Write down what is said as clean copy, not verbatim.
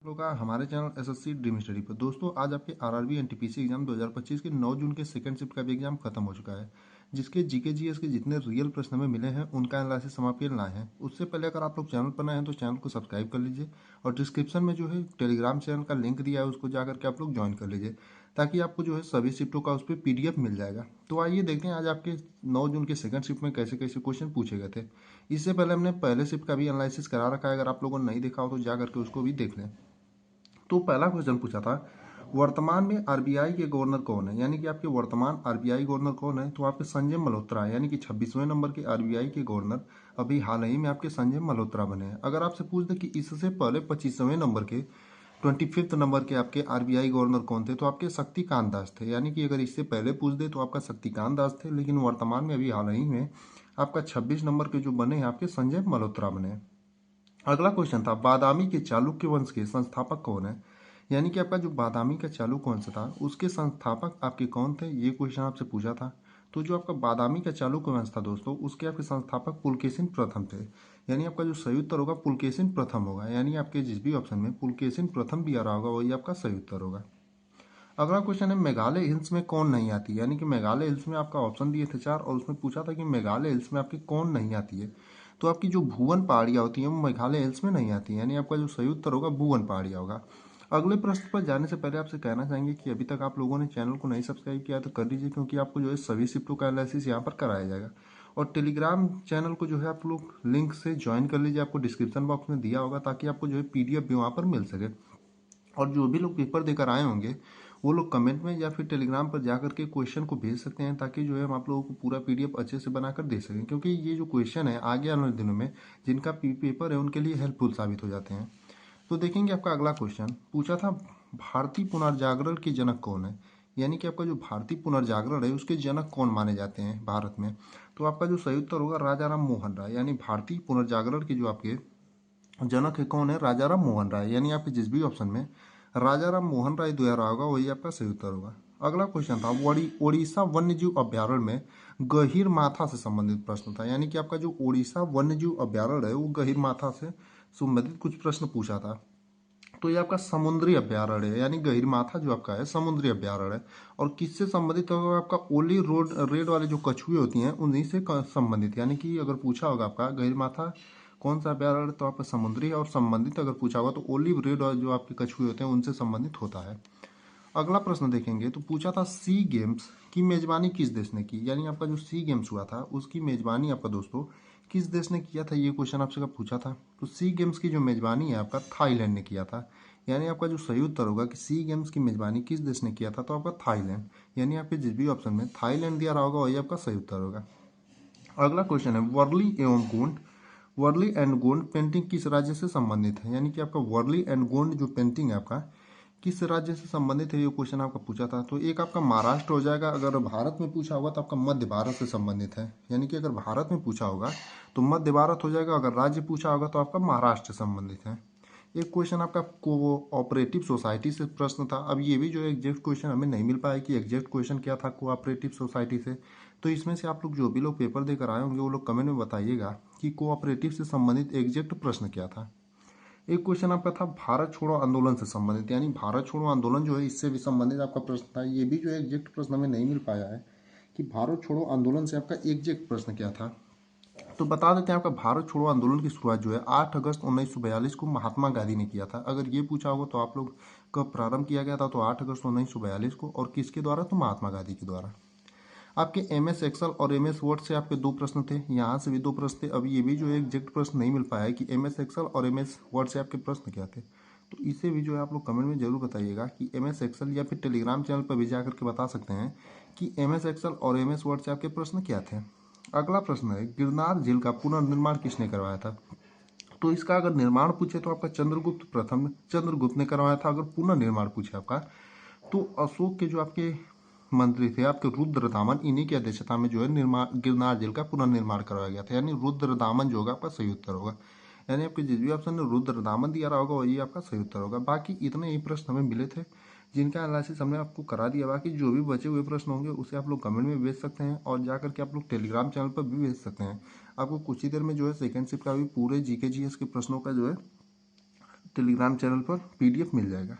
लोग का हमारे चैनल एसएससी ड्रीम स्टडी पर। दोस्तों आज आपके आरआरबी एनटीपीसी एग्जाम 2025 के 9 जून के सेकंड शिफ्ट का भी एग्जाम खत्म हो चुका है, जिसके जीके जीएस के जितने रियल प्रश्न हमें मिले हैं उनका एनालिसिस हम आपके लिए लाए हैं। उससे पहले अगर आप लोग चैनल पर नए हैं तो चैनल को सब्सक्राइब कर लीजिए और डिस्क्रिप्शन में जो है टेलीग्राम चैनल का लिंक दिया है उसको जाकर के आप लोग ज्वाइन कर लीजिए, ताकि आपको जो है सभी शिफ्टों का उस पर पीडीएफ मिल जाएगा। तो आइए देखते हैं आज आपके 9 जून के सेकंड शिफ्ट में कैसे कैसे क्वेश्चन पूछे गए थे। इससे पहले हमने पहले शिफ्ट का भी एनालिसिस करा रखा है, अगर आप लोगों ने नहीं देखा हो तो जा करके उसको भी देख लें। तो पहला क्वेश्चन पूछा था, वर्तमान में आरबीआई के गवर्नर कौन है, यानी कि आपके वर्तमान आरबीआई गवर्नर कौन है। तो आपके संजय मल्होत्रा, यानी कि 26वें नंबर के आरबीआई के गवर्नर अभी हाल ही में आपके संजय मल्होत्रा बने हैं। अगर आपसे पूछ दे कि इससे पहले 25वें नंबर के 25th नंबर के आपके आरबीआई गवर्नर कौन थे, तो आपके शक्तिकांत दास थे। यानी कि अगर इससे पहले पूछ दे तो आपका शक्तिकांत दास थे, लेकिन वर्तमान में अभी हाल ही में आपका 26 नंबर के जो बने हैं आपके संजय मल्होत्रा बने हैं। अगला क्वेश्चन था, बादामी के चालुक्य वंश के संस्थापक कौन है। यानी कि आपका जो बादामी का चालुक्य वंश था उसके संस्थापक आपके कौन थे, ये क्वेश्चन आपसे पूछा था। तो जो आपका बादामी का चालुक्य वंश था दोस्तों, उसके आपके संस्थापक पुलकेशिन प्रथम थे। यानी आपका जो सही उत्तर होगा पुलकेशिन प्रथम होगा। यानी आपके जिस भी ऑप्शन में पुलकेशिन प्रथम भी आ रहा होगा वही आपका सही उत्तर होगा। अगला क्वेश्चन है, मेघालय हिल्स में कौन नहीं आती। यानी कि मेघालय हिल्स में आपका ऑप्शन दिए थे 4 और उसमें पूछा था कि मेघालय हिल्स में आपकी कौन नहीं आती है। तो आपकी जो भुवन पहाड़ियाँ होती हैं वो मेघालय हिल्स में नहीं आती, यानी आपका जो सही उत्तर होगा भुवन पहाड़ियाँ होगा। अगले प्रश्न पर जाने से पहले आपसे कहना चाहेंगे कि अभी तक आप लोगों ने चैनल को नहीं सब्सक्राइब किया तो कर लीजिए, क्योंकि आपको जो है सभी शिफ्टों का एनालिसिस यहाँ पर कराया जाएगा। और टेलीग्राम चैनल को जो है आप लोग लिंक से ज्वाइन कर लीजिए, आपको डिस्क्रिप्शन बॉक्स में दिया होगा, ताकि आपको जो है पीडीएफ भी वहाँ पर मिल सके। और जो भी लोग पेपर देकर आए होंगे वो लोग कमेंट में या फिर टेलीग्राम पर जाकर के क्वेश्चन को भेज सकते हैं, ताकि जो है हम आप लोगों को पूरा पीडीएफ अच्छे से बनाकर दे सकें, क्योंकि ये जो क्वेश्चन है आगे आने वाले दिनों में जिनका पेपर है उनके लिए हेल्पफुल साबित हो जाते हैं। तो देखेंगे आपका अगला क्वेश्चन पूछा था, भारतीय पुनर्जागरण के जनक कौन है। यानी कि आपका जो भारतीय पुनर्जागरण है उसके जनक कौन माने जाते हैं भारत में। तो आपका जो सही उत्तर होगा राजा राम मोहन राय। यानी भारतीय पुनर्जागरण के जो आपके जनक है कौन है, राजा राम मोहन राय। यानी आपके जिस भी ऑप्शन में राजा राम मोहन राय द्वारा होगा वही आपका सही उत्तर होगा। अगला क्वेश्चन था, ओडिशा वन्यजीव अभ्यारण्य में गहीर माथा से संबंधित प्रश्न था। यानी कि आपका जो ओडिशा वन्यजीव अभ्यारण्य है वो गहीर माथा से संबंधित कुछ प्रश्न पूछा था। तो ये आपका समुद्री अभ्यारण्य है, यानी गहीर माथा जो आपका है समुद्री अभ्यारण्य है। और किससे संबंधित होगा, आपका ओली रोड रेड वाले जो कछुए होती हैं उन्हीं से संबंधित। यानी कि अगर पूछा होगा आपका गहीर माथा कौन सा अभ्यारण्य, तो आपका समुद्री है, और संबंधित अगर पूछा होगा तो ओलिव रेड और जो आपके कछुए होते हैं उनसे संबंधित होता है। अगला प्रश्न देखेंगे तो पूछा था, सी गेम्स की मेजबानी किस देश ने की। यानी आपका जो सी गेम्स हुआ था उसकी मेजबानी आपका दोस्तों किस देश ने किया था, ये क्वेश्चन आपसे कब पूछा था। तो सी गेम्स की जो मेजबानी है आपका थाईलैंड ने किया था। यानी आपका जो सही उत्तर होगा कि सी गेम्स की मेजबानी किस देश ने किया था, तो आपका थाईलैंड। यानी आपके जिस भी ऑप्शन में थाईलैंड दिया रहा होगा वही आपका सही उत्तर होगा। अगला क्वेश्चन है, वर्ली एवं गोंड वर्ली एंड गोंड पेंटिंग किस राज्य से संबंधित है। यानी कि आपका वर्ली एंड गोंड जो पेंटिंग है आपका किस राज्य से संबंधित है, ये क्वेश्चन आपका पूछा था। तो एक आपका महाराष्ट्र हो जाएगा, अगर भारत में पूछा होगा तो आपका मध्य भारत से संबंधित है। यानी कि अगर भारत में पूछा होगा तो मध्य भारत हो जाएगा, अगर राज्य पूछा होगा तो आपका महाराष्ट्र से संबंधित है। एक क्वेश्चन आपका कोऑपरेटिव सोसाइटी से प्रश्न था। अब ये भी जो एग्जैक्ट क्वेश्चन हमें नहीं मिल पाया कि एग्जैक्ट क्वेश्चन क्या था कोऑपरेटिव सोसाइटी से। तो इसमें से आप लोग जो भी लोग पेपर देकर आए होंगे वो लोग कमेंट में बताइएगा कि कोऑपरेटिव से संबंधित एग्जैक्ट प्रश्न क्या था। एक क्वेश्चन आपका था भारत छोड़ो आंदोलन से संबंधित। यानी भारत छोड़ो आंदोलन जो है इससे भी संबंधित आपका प्रश्न था। ये भी जो है एग्जैक्ट प्रश्न हमें नहीं मिल पाया है कि भारत छोड़ो आंदोलन से आपका एग्जैक्ट प्रश्न क्या था। तो बता देते हैं, आपका भारत छोड़ो आंदोलन की शुरुआत जो है 8 अगस्त 1942 को महात्मा गांधी ने किया था। अगर ये पूछा होगा तो आप लोग कब प्रारंभ किया गया था, तो 8 अगस्त 1942 को, और किसके द्वारा, तो महात्मा गांधी के द्वारा। आपके एम एस एक्सल और एम एस वर्ड से आपके दो प्रश्न थे, यहाँ से भी दो प्रश्न थे। अब ये भी जो है एग्जैक्ट प्रश्न नहीं मिल पाया है कि एम एस एक्सल और एम एस वर्ड से आपके प्रश्न क्या थे। तो इसे भी जो है आप लोग कमेंट में जरूर बताइएगा कि एम एस एक्सल, या फिर टेलीग्राम चैनल पर भी जाकर के बता सकते हैं कि एम एस एक्सल और एम एस वर्ड से आपके प्रश्न क्या थे। अगला प्रश्न है, गिरनार झील का पुनर्निर्माण किसने करवाया था। तो इसका अगर निर्माण पूछे तो आपका चंद्रगुप्त ने करवाया था। अगर पुनर्निर्माण पूछे आपका तो अशोक के जो आपके मंत्री थे आपके रुद्रदामन, इन्हीं की अध्यक्षता में जो है निर्माण गिरनार झील का पुनर्निर्माण करवाया गया था। यानी रुद्रदामन जो होगा आपका सही उत्तर होगा। यानी आपके जिस भी ऑप्शन में रुद्रदामन दिया रहा होगा वही आपका सही उत्तर होगा। बाकी इतने ही प्रश्न हमें मिले थे जिनका एनालिसिस हमने आपको करा दिया। बाकी जो भी बचे हुए प्रश्न होंगे उसे आप लोग कमेंट में भेज सकते हैं, और जाकर के आप लोग टेलीग्राम चैनल पर भी भेज सकते हैं। आपको कुछ ही देर में जो है सेकंड शिफ्ट का भी पूरे जीके जीएस के प्रश्नों का जो है टेलीग्राम चैनल पर PDF मिल जाएगा।